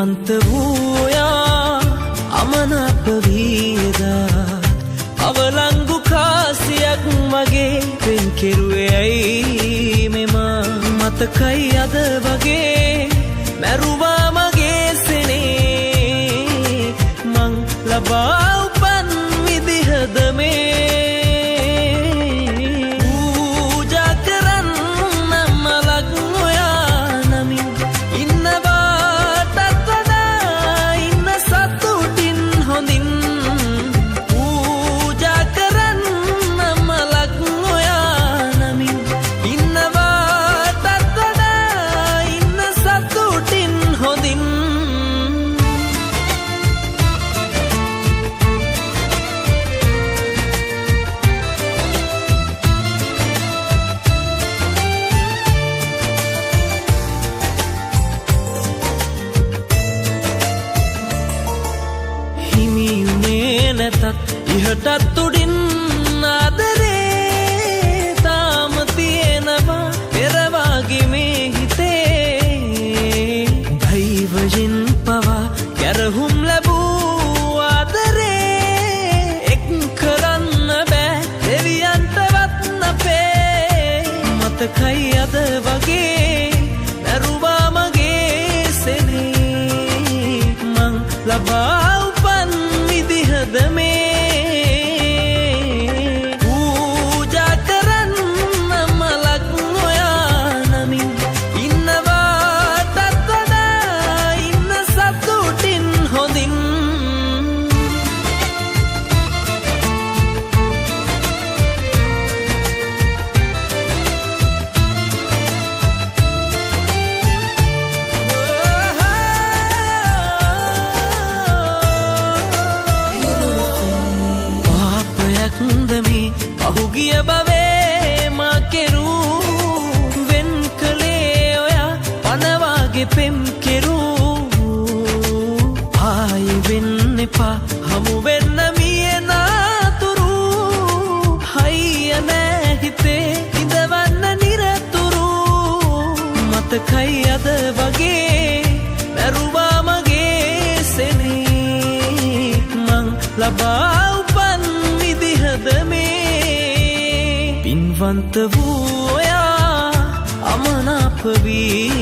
පින්වන්ත වූයා අමනාප වීදා අවලංගු කාසියක් මගේ පෙන් කෙරුවේ ඇයි මෙම මතකයි අද වගේ මැරුවා මගේ සෙනේ මං ලබා උපන් විදිහද මේ ඉහටත් උඩින් ආදරේ තාම තියෙනවා පෙරවාගේ මේ හිතේ දෛවයෙන් පවා කැරහුම් ලැබූ ආදරේ එක් කරන්න බෑ දෙවියන්ටවත් අපේ මතකයි අද වගේ මැරුවා මගේ සෙනේ මං ලබා උපන් විදිහද මේ පහුගිය බවේ මා කෙරූ වෙන් කළේ ඔයා පනවාගේ පෙම් කෙරූ ආයෙ වෙන්න එපා හමු වෙන්න මියනාතුරු හයිය නෑ හිතේ ඉඳවන්න නිරතුරු මතකයි අද වගේ මැරුවා මගේ සෙනේ මං ලබා උපන් විදිහද මේ පින්වන්ත වූ ඔයා අමනාප වී